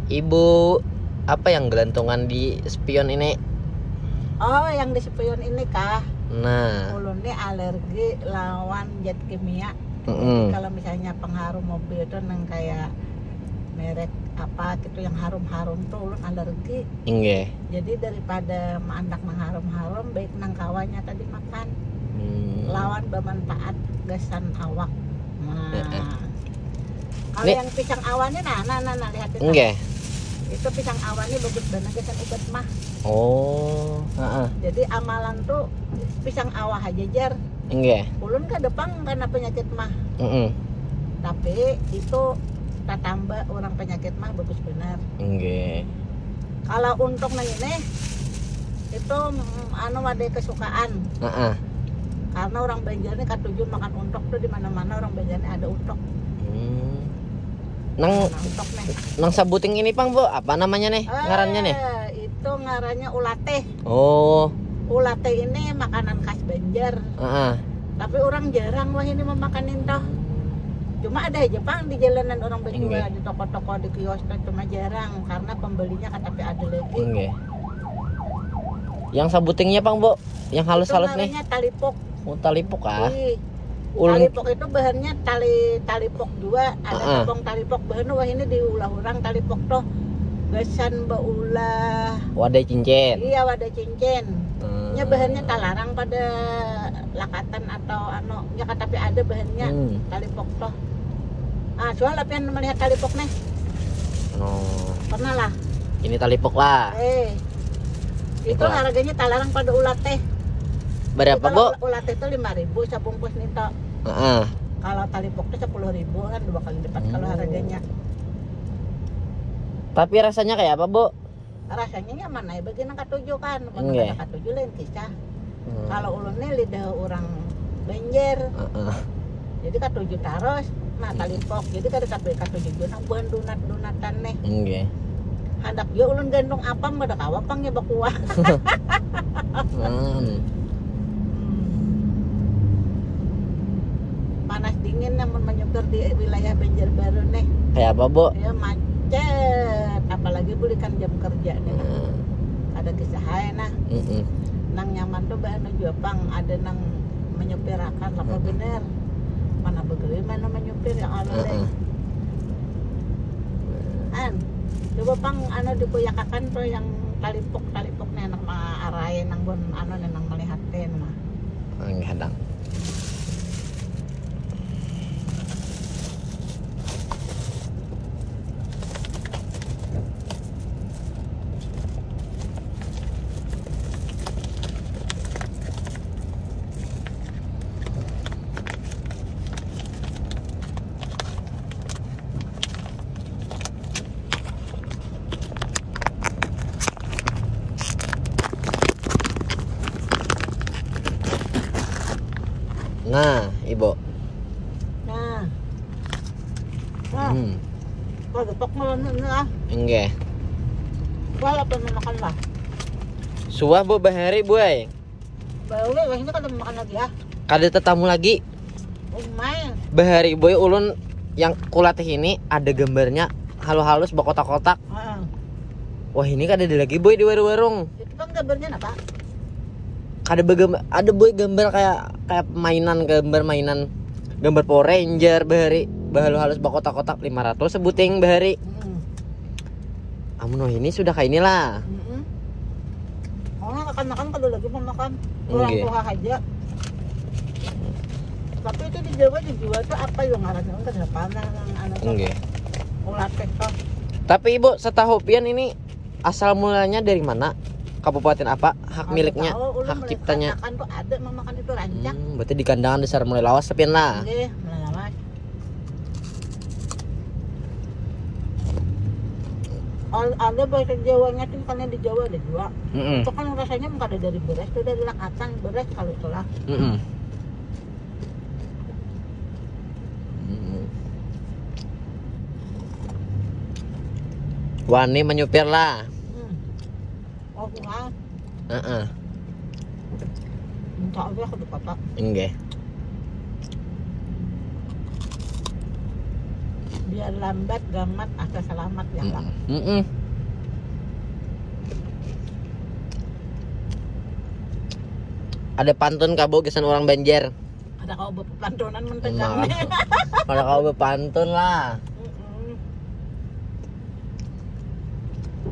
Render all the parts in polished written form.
Ibu, apa yang gelantungan di spion ini? Oh, yang di spion ini kah? Nah, Ulun nih alergi lawan zat kimia. Mm-mm. Kalau misalnya pengharum mobil itu nang kayak merek apa gitu yang harum-harum tuh ulun alergi. inge. Jadi daripada mandak mengharum-harum, baik nang kawannya tadi makan. Lawan bermanfaat gasan awak. Nah, kalau Nih. yang pisang awannya nah lihat itu. Inge. Itu pisang awannya bagus banget gasan obat mah. Oh, Jadi amalan tuh pisang awah aja jar. inge. Ulun ke depan karena penyakit mah. Mm-mm. Tapi itu tak tambah orang penyakit mah bagus benar. Inge. Kalau untuk nang ini itu anu ada kesukaan. Karena orang Banjar ini katuju makan untok tuh di mana-mana orang Banjar ini ada untok. Nang Nah, untok nih. nang sabuting ini pang bu, apa namanya nih? Ngarannya nih? Itu ngarannya ulate. Oh, Ulate ini makanan khas Banjar. Tapi orang jarang wah ini memakanin toh. Cuma ada aja pang di jalanan orang berjual di toko-toko di kios cuma jarang karena pembelinya kan tapi ada lagi. Inge. Yang sabutingnya pang bu, yang halus-halus nih. Namanya talipok. Oh, talipok ah. Ulun. Talipok itu bahannya talipok dua, ada tepung talipok bahan wah ini diulah orang talipok toh. Gasan baulah. Wadah cincin. Iya wadah cincin. Nya bahannya talarang pada lakatan atau anu ya kan tapi ada bahannya talipok toh. Ah, soal apa yang melihat talipok nih? Oh. Pernah lah. Ini talipok lah. Itu harganya talarang pada ulat teh. Berapa bu? Ulat teh itu 5.000 sabungkus nih toh. Kalau talipok itu 10.000 kan 2 kali lipat kalau harganya. Tapi rasanya kayak apa bu? Rasanya nyaman aja bagi nang katuju kan. Nang katuju lain kisah. Kalau ulunnya lidah orang Banjar. Jadi katuju taros, nah talipok. Jadi kada tapi katuju nang buan donat-donatan nih. Nggih. Handak jo ulun gandong apam kada kawapang ya bakuah. Panas dingin namun menyukur di wilayah Banjarbaru nih. Kayak apa bu? Ya macet, apalagi bulikan jam kerja nih. Ada kisah nah. Nang nyaman tuh bahan juapang ada nang menyupirakan apa bener. Mana begitu mana menyupir yang anu deh. Coba pang anu dikuyakakan tuh yang talipok nih nang maarai nang bon anu nang melihatin mah. Hadang. Nah, ibu. Nah. Kalau tok malam na. Enggak. Wala pa makan lah. Suah bu bahari bu ay. Baru wah ini kada makan lagi ya. Kada tetamu lagi. Main. Bahari boy ulun yang kulatih ini ada gambarnya halus-halus berkotak-kotak. Wah ini kada ada lagi boy di warung-warung. Itu kan gambarnya apa? Ada boy gambar kayak gambar mainan gambar Power Ranger bahari halus berkotak-kotak 500 sebuting bahari. Amun ini sudah kayak inilah. Orang akan makan kalau lagi mau makan orang tua aja. Tapi itu di Jawa dijual tuh apa yang ngarannya kan apa nang anu. Ulat teh. Tapi ibu setahu pian ini asal mulanya dari mana? Kabupaten apa? Hak miliknya, hak ciptanya. Makan tuh ada memakan itu rancak. Berarti di kandangan dasar mulai lawas sepian lah. Nggih, mulai lawas. Ada bahasa Jawanya tuh kan di Jawa ada dua. Itu kan rasanya enggak ada dari beras, itu dari lakatan beras kalau itulah. Wani menyupir lah. Oh, kurang. Minta aja ke kota. Enggak. biar lambat gamat asal selamat ya lah. Ada pantun kabo kesan orang Banjar. Ada kau berpantunan mentegang. Ada kau berpantun lah.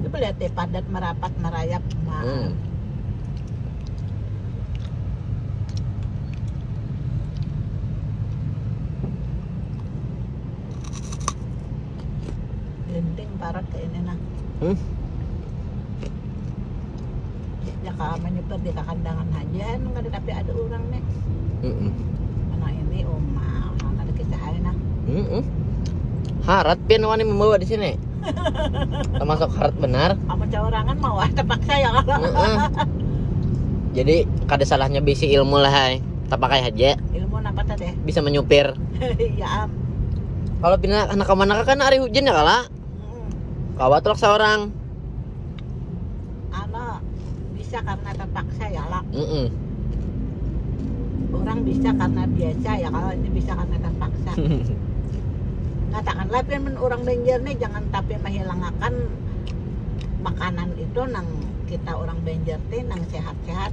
Coba lihat deh, padat merapat merayap. Gending parat ke ini nah. Ya kalau menyebar di kandangan aja, nggak ada tapi ada orang nih. Anak ini oma, ada kisahin nah. Harat pian wani membawa di sini. Termasuk harat benar. Apa cawarangan mau terpaksa ya kalau. Jadi kada salahnya bisi ilmu lah hai. Tak pakai aja. Ilmu apa tadi? Bisa menyupir. Ya am. Kalau pindah anak kemana kan hari hujan ya kala. Kawat telak seorang. Anak bisa karena terpaksa ya lah. Orang bisa karena biasa ya, kalau ini bisa karena terpaksa. Katakanlah pian orang Banjar nih jangan tapi menghilangkan makanan itu nang kita orang Banjar teh nang sehat-sehat.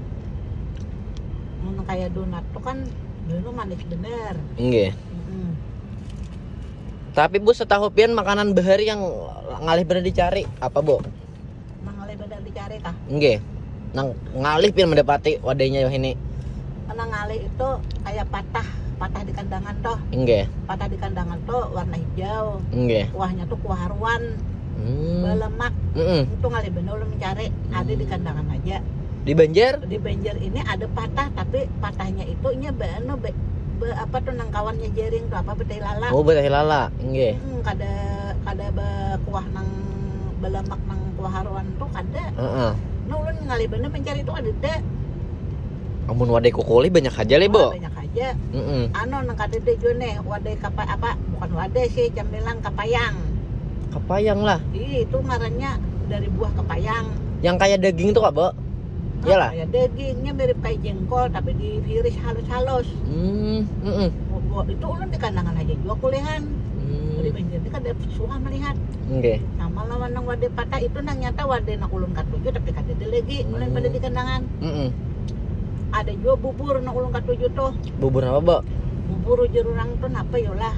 Mun kayak donat tuh kan dulu manis bener. Nggih. Tapi Bu setahu pian makanan bahari yang ngalih bener dicari apa Bu? Ngalih bener dicari kah? Nggih. Nang ngalih pian mendapati wadahnya ini. Karena ngalih itu kayak patah di kandangan toh. Nggih. Patah di kandangan tuh warna hijau. Nggih. Kuahnya tuh kuah haruan. Belemak. Itu ngalih bener lu mencari ada di kandangan aja. Di Banjar? Di Banjar ini ada patah tapi patahnya itu nya apa tuh nang kawannya jaring tuh apa betai lala. Oh, betai lala. Nggih. Kada kuah nang belemak nang kuah haruan tuh kada. Nah, ulun ngalih bener mencari itu ada deh. Amun wadai kukuli banyak aja le, Bu. Banyak aja. Nang kada deh jo nih wadai apa bukan wadai sih camilan kapayang. Kapayang lah. Itu ngarannya dari buah kapayang. Yang kayak daging tuh, Kak, Bu? Iyalah. Kayak dagingnya mirip kayak jengkol tapi diiris halus-halus. Itu ulun di kandangan aja juga kulihan. Di Banjar ini kada suka melihat. Nggih. Sama lawan nang wadai patah itu nang nyata wadai nak ulun katuju tapi kada ada lagi ulun pada di kandangan. Ada juga bubur nang ulun katuju tuh. Bubur apa, Bu? Bubur jerurang tuh napa yolah.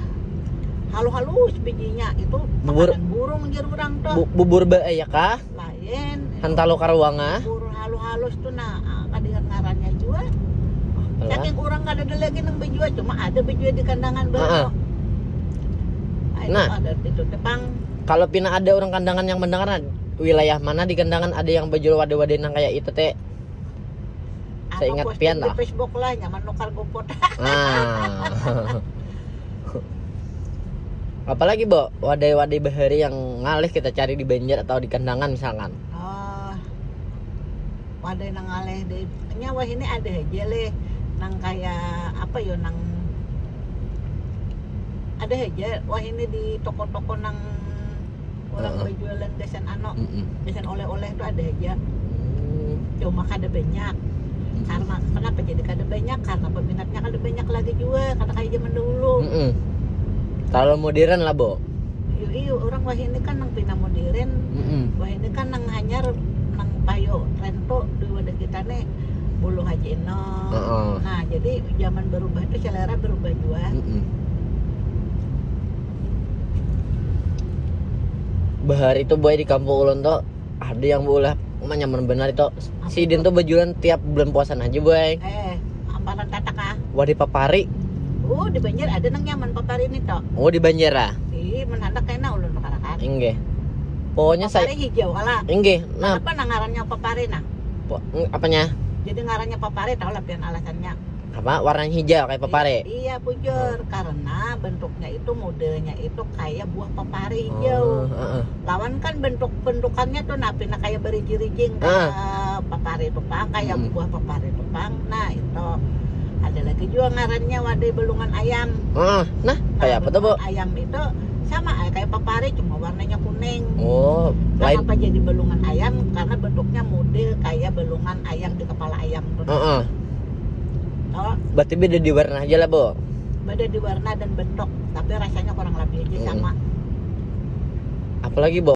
Halus-halus bijinya itu bubur makanan burung jerurang tuh. Bubur bae ya kah? Lain. Hantalo karuanga. Bubur halus-halus tuh nah kadihan ngarannya juga. Saking orang kada ada lagi nang bejua cuma ada bejua di kandangan baru. Nah, ada itu tepang. Kalau pina ada orang kandangan yang mendengar wilayah mana di kandangan ada yang bejul wadah-wadah nang kayak itu teh. Saya ingat pian lah. Di Facebook lah nyaman lokal gopot. Apalagi Bu, wadai-wadai bahari yang ngalih kita cari di Banjar atau di kandangan misalkan. Wadai nang ngalih di nyawa ini ada aja le nang kayak apa yo nang ada aja wah ini di toko-toko nang orang berjualan desain desain oleh-oleh itu ada aja. Cuma kada banyak. Karena kenapa jadi kada banyak? Karena peminatnya kada banyak lagi juga karena kayak zaman dulu. Terlalu modern lah, Bu. Iya, orang wah ini kan nang pina modern. Wah ini kan nang hanyar nang payo rento di wadah kita nih bulu haji eno. Nah, jadi zaman berubah itu selera berubah juga. Bahari itu boy di kampung ulun tuh ada yang boleh nyaman benar itu. Si Din tuh berjualan tiap bulan puasan aja, boy. Amparan tatak ah. Wah di Papari. Di Banjar ada nang nyaman Papari ini toh. Oh, di Banjar lah. Menhandak kena ulun makarakan. Nggih. Pokoknya Papari hijau kala. Nggih. Nah, apa nang ngarannya Papari nah? Apanya? Jadi ngarannya Papari tahu lah pian alasannya. Apa warnanya hijau kayak papare? Iya bujur karena bentuknya itu modelnya itu kayak buah papare hijau. Lawan kan bentukannya tuh napina kayak berijing-rijing kayak papare tupang kayak buah papare tupang. Nah itu ada lagi juga ngarannya wadai belungan ayam. Nah kayak apa tuh Bu? Ayam itu sama kayak papare cuma warnanya kuning. Lain. Kenapa jadi belungan ayam? Karena bentuknya model kayak belungan ayam di kepala ayam tuh. Berarti beda di warna aja lah, Bu. Beda di warna dan bentuk, tapi rasanya kurang lebih aja sama. apalagi Bo